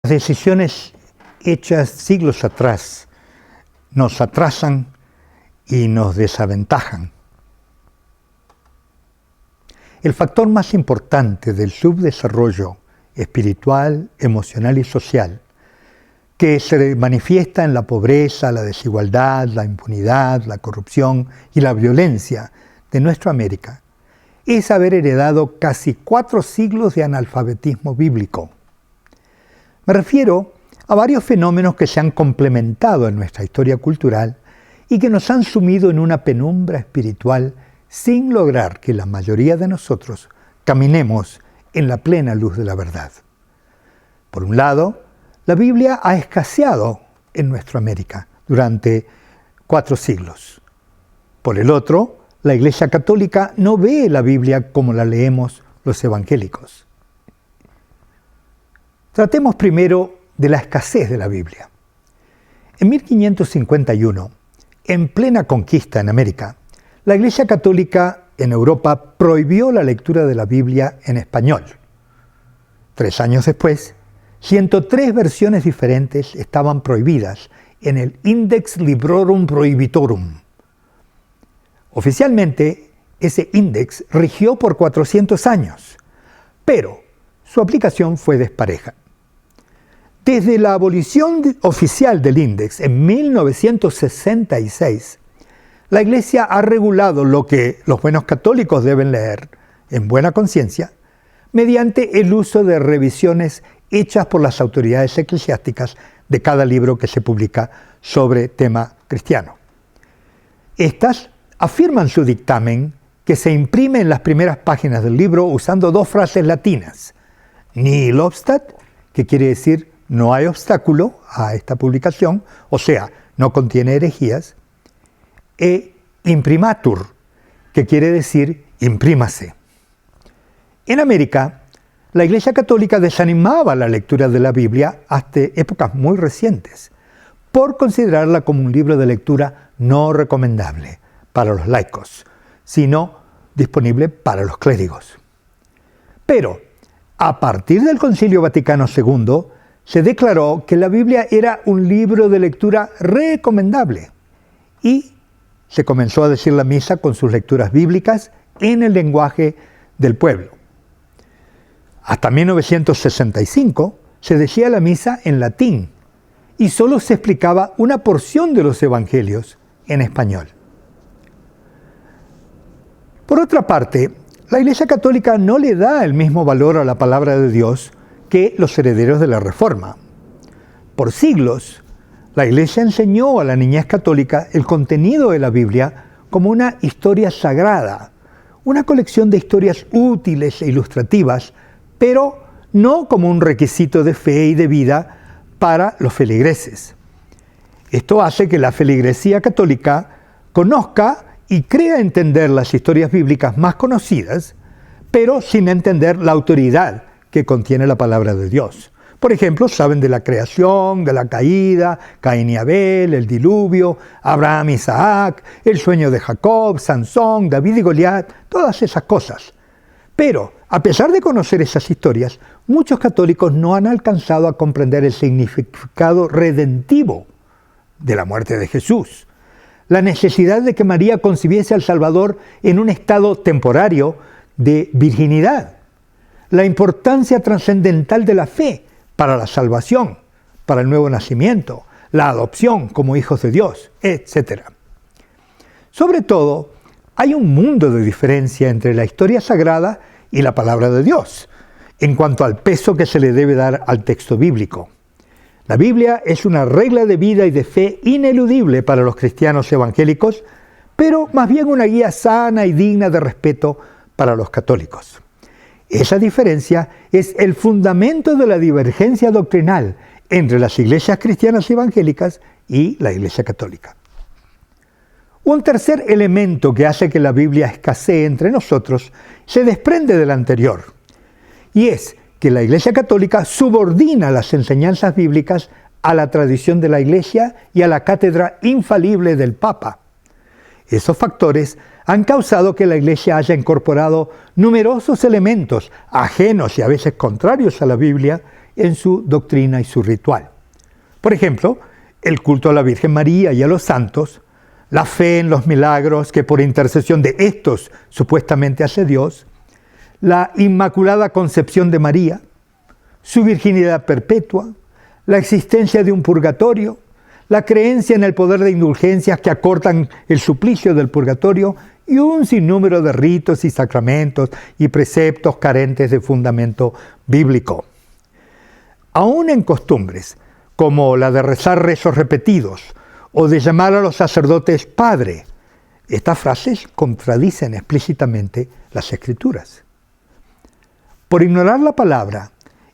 Las decisiones hechas siglos atrás nos atrasan y nos desaventajan. El factor más importante del subdesarrollo espiritual, emocional y social, que se manifiesta en la pobreza, la desigualdad, la impunidad, la corrupción y la violencia de nuestra América, es haber heredado casi 4 siglos de analfabetismo bíblico. Me refiero a varios fenómenos que se han complementado en nuestra historia cultural y que nos han sumido en una penumbra espiritual sin lograr que la mayoría de nosotros caminemos en la plena luz de la verdad. Por un lado, la Biblia ha escaseado en nuestra América durante 4 siglos. Por el otro, la Iglesia Católica no ve la Biblia como la leemos los evangélicos. Tratemos primero de la escasez de la Biblia. En 1551, en plena conquista en América, la Iglesia Católica en Europa prohibió la lectura de la Biblia en español. 3 años después, 103 versiones diferentes estaban prohibidas en el Index Librorum Prohibitorum. Oficialmente, ese índice rigió por 400 años, pero su aplicación fue despareja. Desde la abolición oficial del índice en 1966, la Iglesia ha regulado lo que los buenos católicos deben leer en buena conciencia mediante el uso de revisiones hechas por las autoridades eclesiásticas de cada libro que se publica sobre tema cristiano. Estas afirman su dictamen que se imprime en las primeras páginas del libro usando 2 frases latinas: nihil obstat, que quiere decir no hay obstáculo a esta publicación, o sea, no contiene herejías, e imprimatur, que quiere decir imprímase. En América, la Iglesia Católica desanimaba la lectura de la Biblia hasta épocas muy recientes, por considerarla como un libro de lectura no recomendable para los laicos, sino disponible para los clérigos. Pero, a partir del Concilio Vaticano II, se declaró que la Biblia era un libro de lectura recomendable y se comenzó a decir la misa con sus lecturas bíblicas en el lenguaje del pueblo. Hasta 1965 se decía la misa en latín y solo se explicaba una porción de los evangelios en español. Por otra parte, la Iglesia Católica no le da el mismo valor a la palabra de Dios que los herederos de la Reforma. Por siglos, la Iglesia enseñó a la niñez católica el contenido de la Biblia como una historia sagrada, una colección de historias útiles e ilustrativas, pero no como un requisito de fe y de vida para los feligreses. Esto hace que la feligresía católica conozca y crea entender las historias bíblicas más conocidas, pero sin entender la autoridad que contiene la palabra de Dios. Por ejemplo, saben de la creación, de la caída, Caín y Abel, el diluvio, Abraham y Isaac, el sueño de Jacob, Sansón, David y Goliat, todas esas cosas. Pero, a pesar de conocer esas historias, muchos católicos no han alcanzado a comprender el significado redentivo de la muerte de Jesús, la necesidad de que María concibiese al Salvador en un estado temporario de virginidad, la importancia trascendental de la fe para la salvación, para el nuevo nacimiento, la adopción como hijos de Dios, etc. Sobre todo, hay un mundo de diferencia entre la historia sagrada y la palabra de Dios, en cuanto al peso que se le debe dar al texto bíblico. La Biblia es una regla de vida y de fe ineludible para los cristianos evangélicos, pero más bien una guía sana y digna de respeto para los católicos. Esa diferencia es el fundamento de la divergencia doctrinal entre las iglesias cristianas evangélicas y la Iglesia Católica. Un tercer elemento que hace que la Biblia escasee entre nosotros se desprende del anterior, y es que la Iglesia Católica subordina las enseñanzas bíblicas a la tradición de la Iglesia y a la cátedra infalible del Papa. Esos factores han causado que la Iglesia haya incorporado numerosos elementos ajenos y a veces contrarios a la Biblia en su doctrina y su ritual. Por ejemplo, el culto a la Virgen María y a los santos, la fe en los milagros que por intercesión de estos supuestamente hace Dios, la Inmaculada Concepción de María, su virginidad perpetua, la existencia de un purgatorio, la creencia en el poder de indulgencias que acortan el suplicio del purgatorio y un sinnúmero de ritos y sacramentos y preceptos carentes de fundamento bíblico. Aún en costumbres como la de rezar rezos repetidos o de llamar a los sacerdotes Padre, estas frases contradicen explícitamente las Escrituras. Por ignorar la palabra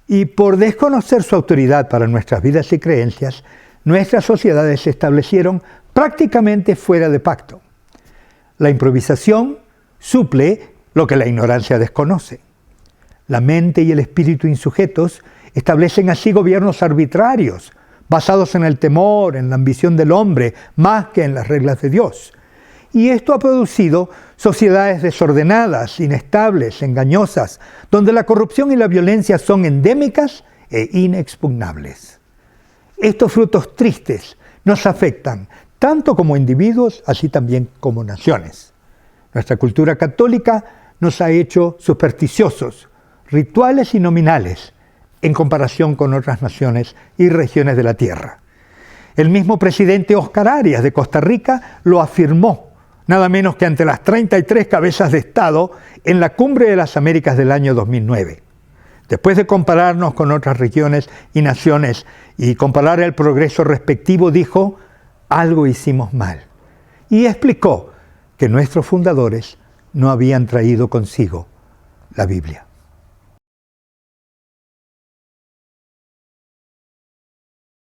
y por desconocer su autoridad para nuestras vidas y creencias, nuestras sociedades se establecieron prácticamente fuera de pacto. La improvisación suple lo que la ignorancia desconoce. La mente y el espíritu insujetos establecen así gobiernos arbitrarios, basados en el temor, en la ambición del hombre, más que en las reglas de Dios. Y esto ha producido sociedades desordenadas, inestables, engañosas, donde la corrupción y la violencia son endémicas e inexpugnables. Estos frutos tristes nos afectan tanto como individuos, así también como naciones. Nuestra cultura católica nos ha hecho supersticiosos, rituales y nominales, en comparación con otras naciones y regiones de la tierra. El mismo presidente Oscar Arias de Costa Rica lo afirmó, nada menos que ante las 33 cabezas de Estado en la Cumbre de las Américas del año 2009. Después de compararnos con otras regiones y naciones y comparar el progreso respectivo, dijo: algo hicimos mal. Y explicó que nuestros fundadores no habían traído consigo la Biblia.